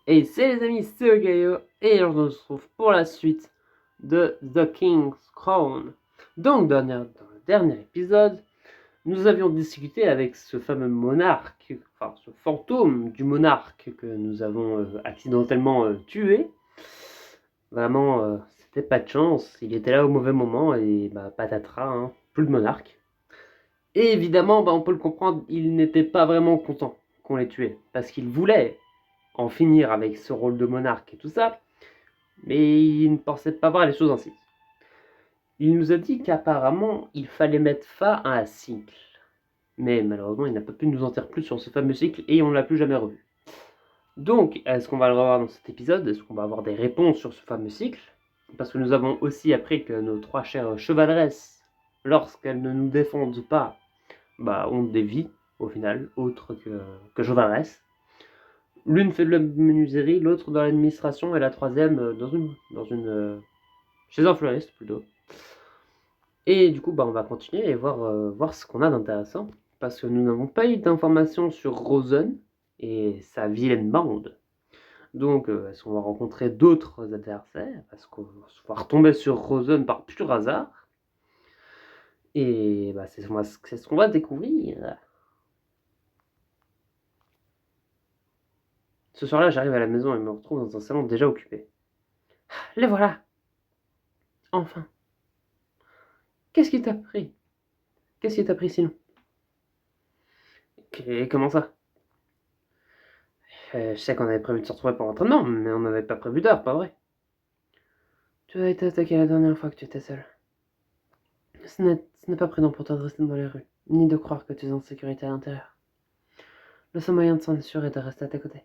Et c'est les amis, c'est Okayo, et on se retrouve pour la suite de The King's Crown. Donc, dans le dernier épisode, nous avions discuté avec ce fameux monarque, enfin ce fantôme du monarque que nous avons accidentellement tué. Vraiment, c'était pas de chance, il était là au mauvais moment et patatras, hein, plus de monarque. Et évidemment, on peut le comprendre, il n'était pas vraiment content qu'on l'ait tué, parce qu'il voulait en finir avec ce rôle de monarque et tout ça, mais il ne pensait pas voir les choses ainsi. Il nous a dit qu'apparemment, il fallait mettre fin à un cycle. Mais malheureusement, il n'a pas pu nous en dire plus sur ce fameux cycle et on ne l'a plus jamais revu. Donc, est-ce qu'on va le revoir dans cet épisode? Est-ce qu'on va avoir des réponses sur ce fameux cycle? Parce que nous avons aussi appris que nos trois chères chevaleresses, lorsqu'elles ne nous défendent pas, ont des vies, au final, autres que chevaleresses. L'une fait de la menuiserie, l'autre dans l'administration et la troisième chez un fleuriste plutôt. Et du coup, on va continuer et voir ce qu'on a d'intéressant. Parce que nous n'avons pas eu d'informations sur Rosen et sa vilaine bande. Donc, est-ce qu'on va rencontrer d'autres adversaires? Est-ce qu'on va retomber sur Rosen par pur hasard? Et c'est ce qu'on va découvrir. Ce soir-là, j'arrive à la maison et me retrouve dans un salon déjà occupé. Les voilà! Enfin! Qu'est-ce qui t'a pris? Qu'est-ce qui t'a pris sinon? Comment ça? Je sais qu'on avait prévu de se retrouver pour l'entraînement, mais on n'avait pas prévu d'heure, pas vrai? Tu as été attaqué la dernière fois que tu étais seul. Ce n'est pas prudent pour toi de rester dans les rues, ni de croire que tu es en sécurité à l'intérieur. Le seul moyen de s'en assurer est de rester à tes côtés.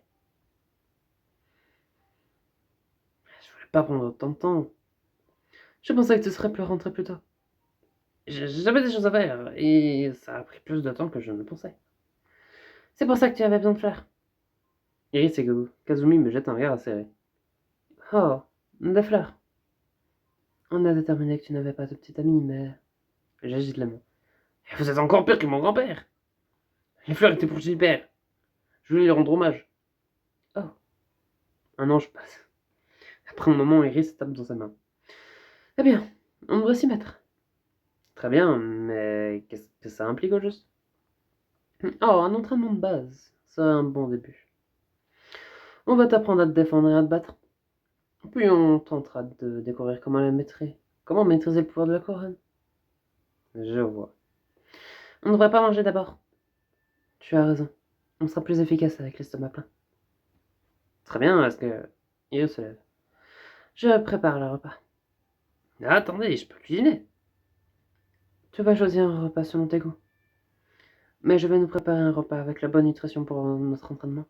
Je voulais pas prendre autant de temps. Je pensais que tu serais pu rentrer plus tôt. J'avais des choses à faire, et ça a pris plus de temps que je ne le pensais. C'est pour ça que tu avais besoin de fleurs. Iris et Kazumi me jettent un regard acéré. Oh, des fleurs. On a déterminé que tu n'avais pas de petite amie, mais... J'agite la main. Et vous êtes encore pire que mon grand-père. Les fleurs étaient pour Gilbert. Je voulais lui rendre hommage. Oh, un ange passe. Après un moment, Iris tape dans sa main. Eh bien, on devrait s'y mettre. Très bien, mais qu'est-ce que ça implique au juste? Oh, un entraînement de base. C'est un bon début. On va t'apprendre à te défendre et à te battre. Puis on tentera de découvrir comment maîtriser le pouvoir de la couronne. Je vois. On ne devrait pas manger d'abord. Tu as raison. On sera plus efficace avec l'estomac plein. Très bien, est-ce que... Iris se lève. Je prépare le repas. Ah, attendez, je peux cuisiner. Tu vas choisir un repas selon tes goûts. Mais je vais nous préparer un repas avec la bonne nutrition pour notre entraînement.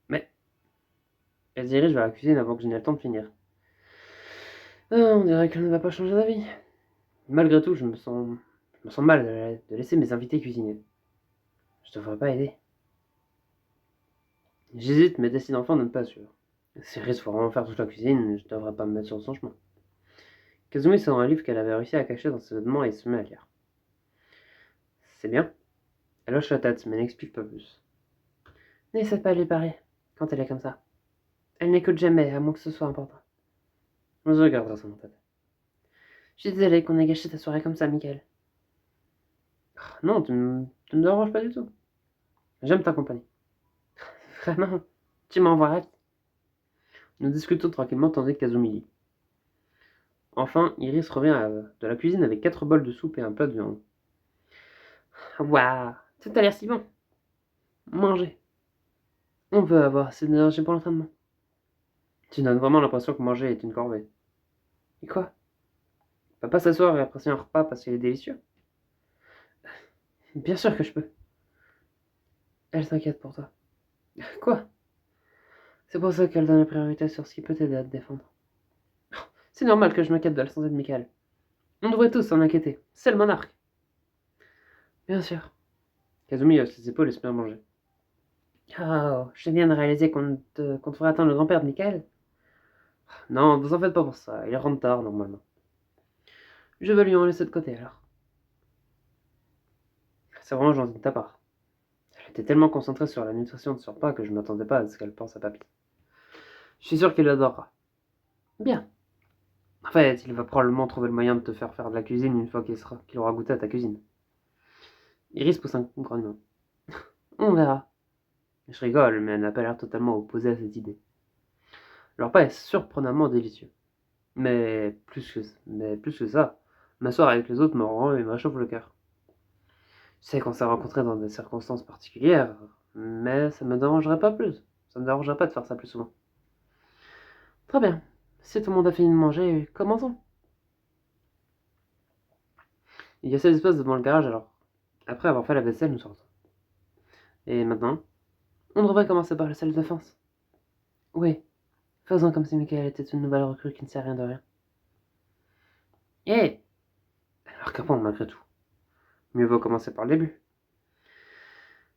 Mais elle se dirige vers la cuisine avant que je n'aie le temps de finir. On dirait qu'elle ne va pas changer d'avis. Malgré tout, je me sens mal de laisser mes invités cuisiner. Je devrais pas aider. J'hésite, mais décide enfin de ne pas suivre. Si Riz faut vraiment faire toute la cuisine, je devrais pas me mettre sur son chemin. Kazumi sort un livre qu'elle avait réussi à cacher dans ses vêtements et se met à lire. C'est bien. Elle hoche la tête, mais n'explique pas plus. N'essaie pas de lui parler quand elle est comme ça. Elle n'écoute jamais, à moins que ce soit important. On se regardera ça en tête. Je suis désolée qu'on ait gâché ta soirée comme ça, Michael. Non, tu me déranges pas du tout. J'aime ta compagnie. Vraiment, tu m'envoies. Nous discutons tranquillement tandis que Kazumi lit. Enfin, Iris revient de la cuisine avec 4 bols de soupe et un plat de viande. Waouh, tout a l'air si bon. Manger. On veut avoir assez d'énergie pour l'entraînement. Tu donnes vraiment l'impression que manger est une corvée. Et quoi? Tu peux pas s'asseoir et apprécier un repas parce qu'il est délicieux? Bien sûr que je peux. Elle s'inquiète pour toi. Quoi? C'est pour ça qu'elle donne la priorité sur ce qui peut t'aider à te défendre. C'est normal que je m'inquiète de la santé de Michael. On devrait tous s'en inquiéter. C'est le monarque. Bien sûr. Kazumi hausse ses épaules et se met à manger. Oh, je viens de réaliser qu'on te fera attendre le grand-père de Michael. Non, vous en faites pas pour ça. Il rentre tard, normalement. Je vais lui en laisser de côté, alors. C'est vraiment gentil de ta part. Elle était tellement concentrée sur la nutrition de ce repas que je m'attendais pas à ce qu'elle pense à papy. Je suis sûr qu'il adorera. Bien. En fait, il va probablement trouver le moyen de te faire faire de la cuisine une fois qu'il aura goûté à ta cuisine. Iris pousse un grognement. On verra. Je rigole, mais elle n'a pas l'air totalement opposée à cette idée. Leur repas est surprenamment délicieux. Mais plus que ça, m'asseoir avec les autres me rend et me réchauffe le cœur. Je sais qu'on s'est rencontrés dans des circonstances particulières, mais ça me dérangerait pas plus. Ça me dérangerait pas de faire ça plus souvent. Très bien. Si tout le monde a fini de manger, commençons. Il y a 16 espaces devant le garage alors. Après avoir fait la vaisselle, nous sortons. Et maintenant, on devrait commencer par la salle de défense. Oui, faisons comme si Michael était une nouvelle recrue qui ne sait rien de rien. Hé Alors qu'apprendre malgré tout. Mieux vaut commencer par le début.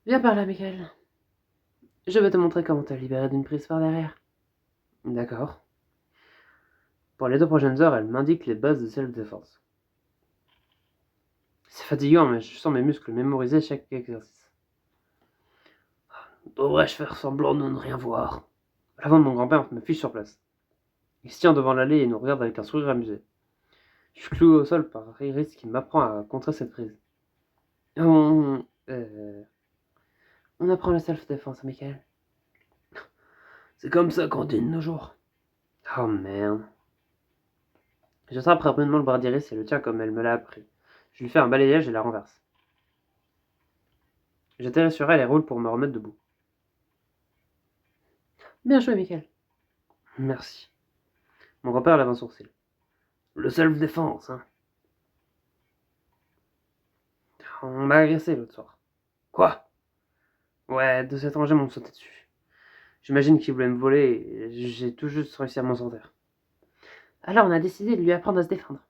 Viens par là, Michael. Je vais te montrer comment te libérer d'une prise par derrière. D'accord. Pour les 2 prochaines heures, elle m'indique les bases de self-défense. C'est fatigant, mais je sens mes muscles mémoriser chaque exercice. Devrais-je faire semblant de ne rien voir? L'avant de mon grand-père me fiche sur place. Il se tient devant l'allée et nous regarde avec un sourire amusé. Je suis cloué au sol par Iris qui m'apprend à contrer cette prise. On, euh, on apprend la self-défense, Michael. C'est comme ça qu'on dit de nos jours. Oh merde. J'attrape rapidement le bras d'Iris et le tiens comme elle me l'a appris. Je lui fais un balayage et la renverse. J'atterris sur elle et roule pour me remettre debout. Bien joué, Michael. Merci. Mon grand-père lève un sourcil. Le self-défense, hein. On m'a agressé l'autre soir. Quoi? Ouais, 2 étrangers m'ont sauté dessus. J'imagine qu'ils voulaient me voler et j'ai tout juste réussi à m'en sortir. Alors on a décidé de lui apprendre à se défendre.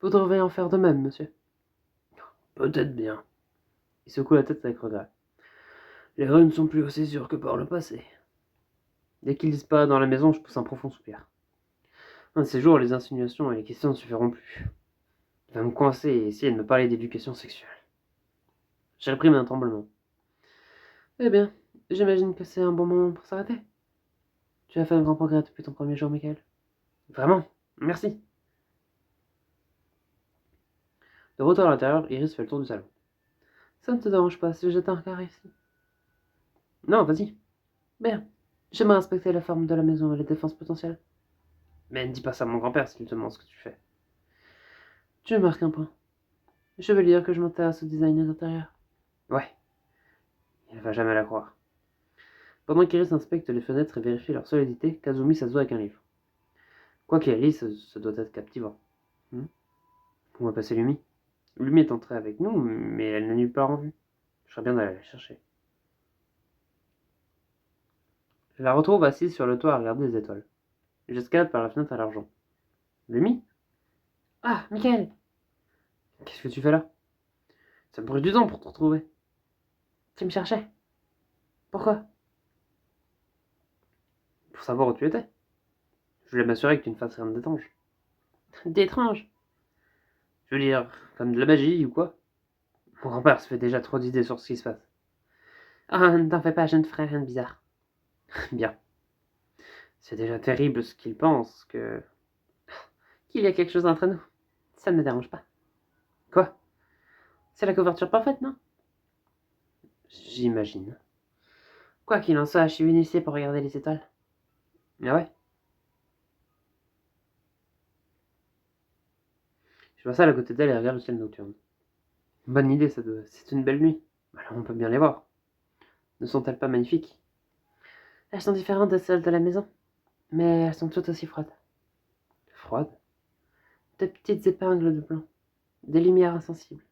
Vous devriez en faire de même, monsieur. Peut-être bien. Il secoue la tête avec regret. Les rues ne sont plus aussi sûres que par le passé. Dès qu'il disparaît dans la maison, je pousse un profond soupir. Un de ces jours, les insinuations et les questions ne suffiront plus. Il va me coincer et essayer de me parler d'éducation sexuelle. J'ai repris un tremblement. Eh bien, j'imagine que c'est un bon moment pour s'arrêter. Tu as fait un grand progrès depuis ton premier jour, Michael. Vraiment, merci. De retour à l'intérieur, Iris fait le tour du salon. Ça ne te dérange pas si je jette un regard ici? Non, vas-y. Bien. J'aimerais inspecter la forme de la maison et les défenses potentielles. Mais ne dis pas ça à mon grand-père s'il te demande ce que tu fais. Tu marques un point. Je vais lui dire que je m'intéresse au design d'intérieur. Ouais. Il va jamais la croire. Pendant qu'Iris inspecte les fenêtres et vérifie leur solidité, Kazumi s'assoit avec un livre. Quoi qu'elle lit, ce doit être captivant. On va passer Lumi. Lumi est entrée avec nous, mais elle n'a nulle part en vue. Je serais bien d'aller la chercher. Je la retrouve assise sur le toit à regarder les étoiles. J'escalade par la fenêtre à l'argent. Lumi? Ah, Michael! Qu'est-ce que tu fais là? Ça me brûle du temps pour te retrouver. Tu me cherchais? Pourquoi? Pour savoir où tu étais. Je voulais m'assurer que tu ne fasses rien d'étrange. D'étrange? Je veux dire, comme de la magie ou quoi? Mon grand-père se fait déjà trop d'idées sur ce qui se passe. Ah, ne t'en fais pas, je ne ferai rien de bizarre. Bien. C'est déjà terrible ce qu'il pense qu'il y a quelque chose entre nous. Ça ne me dérange pas. Quoi? C'est la couverture parfaite, non? J'imagine. Quoi qu'il en soit, je suis venu ici pour regarder les étoiles. Ah ouais? Je m'installe à côté d'elle et regarde le ciel nocturne. Bonne idée, c'est une belle nuit. Alors on peut bien les voir. Ne sont-elles pas magnifiques? Elles sont différentes de celles de la maison, mais elles sont toutes aussi froides. Froides? De petites épingles de blanc, des lumières insensibles,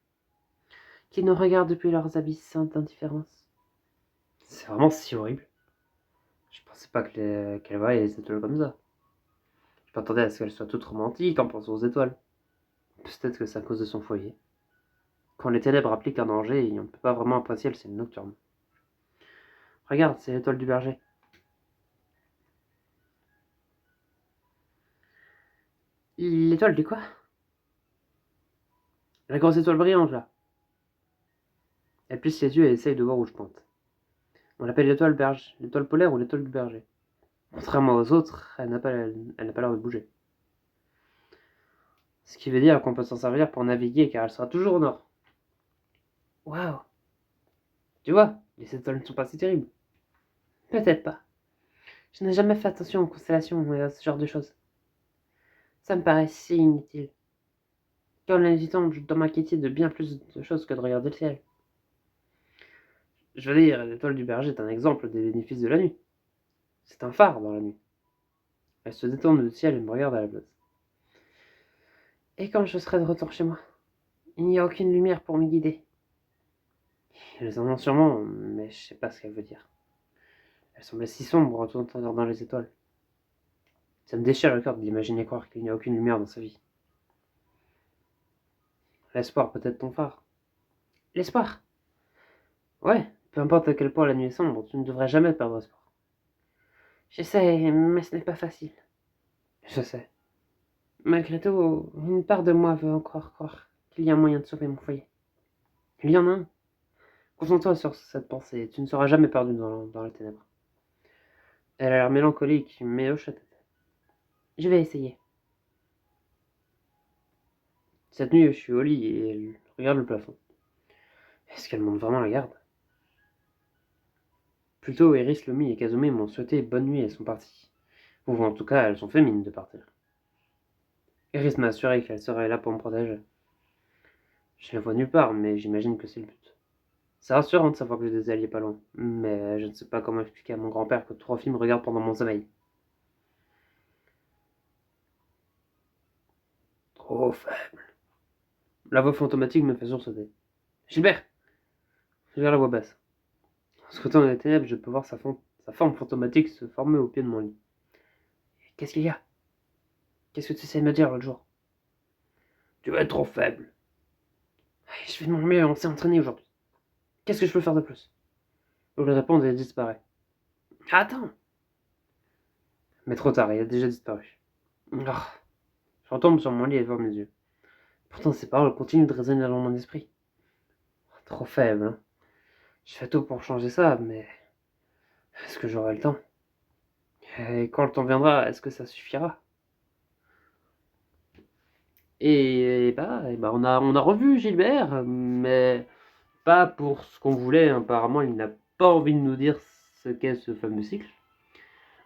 qui nous regardent depuis leurs abysses d'indifférence. C'est vraiment si horrible. Je pensais pas qu'elle voyait les étoiles comme ça. Je m'attendais à ce qu'elle soit toute romantique en pensant aux étoiles. Peut-être que c'est à cause de son foyer. Quand les ténèbres appliquent un danger, on ne peut pas vraiment apprécier le ciel nocturne. Regarde, c'est l'étoile du berger. L'étoile du quoi? La grosse étoile brillante, là. Elle plisse les yeux et essaye de voir où je pointe. On l'appelle l'étoile polaire ou l'étoile du berger. Contrairement aux autres, elle n'a pas l'air de bouger. Ce qui veut dire qu'on peut s'en servir pour naviguer car elle sera toujours au nord. Waouh! Tu vois, les étoiles ne sont pas si terribles. Peut-être pas. Je n'ai jamais fait attention aux constellations et à ce genre de choses. Ça me paraît si inutile. Quand la nuit tombe, je dois m'inquiéter de bien plus de choses que de regarder le ciel. Je veux dire, l'étoile du berger est un exemple des bénéfices de la nuit. C'est un phare dans la nuit. Elle se détourne du ciel et me regarde à la place. Et quand je serai de retour chez moi, il n'y a aucune lumière pour me guider. Elles en ont sûrement, mais je sais pas ce qu'elle veut dire. Elle semblait si sombre en regardant les étoiles. Ça me déchire le cœur d'imaginer croire qu'il n'y a aucune lumière dans sa vie. L'espoir peut être ton phare. L'espoir? Ouais, peu importe à quel point la nuit est sombre, tu ne devrais jamais perdre espoir. J'essaie, mais ce n'est pas facile. Je sais. Malgré tout, une part de moi veut encore croire qu'il y a moyen de sauver mon foyer. Il y en a un. Concentre-toi sur cette pensée, tu ne seras jamais perdu dans les ténèbres. Elle a l'air mélancolique, mais hoche la tête. Je vais essayer. Cette nuit, je suis au lit et elle regarde le plafond. Est-ce qu'elle monte vraiment la garde? Plutôt, Iris, Lomi et Kazumi m'ont souhaité bonne nuit et sont partis. Ou en tout cas, elles ont fait mine de partir. Iris m'a assuré qu'elle serait là pour me protéger. Je la vois nulle part, mais j'imagine que c'est le but. C'est rassurant de savoir que j'ai des alliés pas loin, mais je ne sais pas comment expliquer à mon grand-père que 3 filles me regardent pendant mon sommeil. Trop faible. La voix fantomatique me fait sursauter. Gilbert! Je vers la voix basse. En scrutant dans les ténèbres, je peux voir sa forme fantomatique se former au pied de mon lit. Qu'est-ce qu'il y a? Qu'est-ce que tu essaies de me dire l'autre jour? Tu vas être trop faible. Je fais de mon mieux, on s'est entraîné aujourd'hui. Qu'est-ce que je peux faire de plus? Je lui réponds et elle disparaît. Attends! Mais trop tard, il a déjà disparu. Oh. Je retombe sur mon lit et ferme mes yeux. Pourtant, ces paroles continuent de résonner dans mon esprit. Trop faible, hein. Je fais tout pour changer ça, mais est-ce que j'aurai le temps? Et quand le temps viendra, est-ce que ça suffira? On a revu Gilbert, mais pas pour ce qu'on voulait. Apparemment, il n'a pas envie de nous dire ce qu'est ce fameux cycle.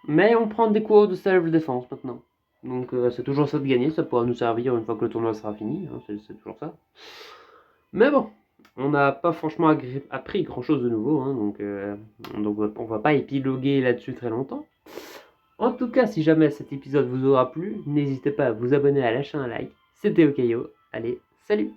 Mais on prend des cours de self-défense maintenant. Donc c'est toujours ça de gagner, ça pourra nous servir une fois que le tournoi sera fini, hein, c'est toujours ça. Mais bon, on n'a pas franchement appris grand chose de nouveau, hein, donc on va pas épiloguer là-dessus très longtemps. En tout cas, si jamais cet épisode vous aura plu, n'hésitez pas à vous abonner, à lâcher un like. C'était Okayo. Allez, salut!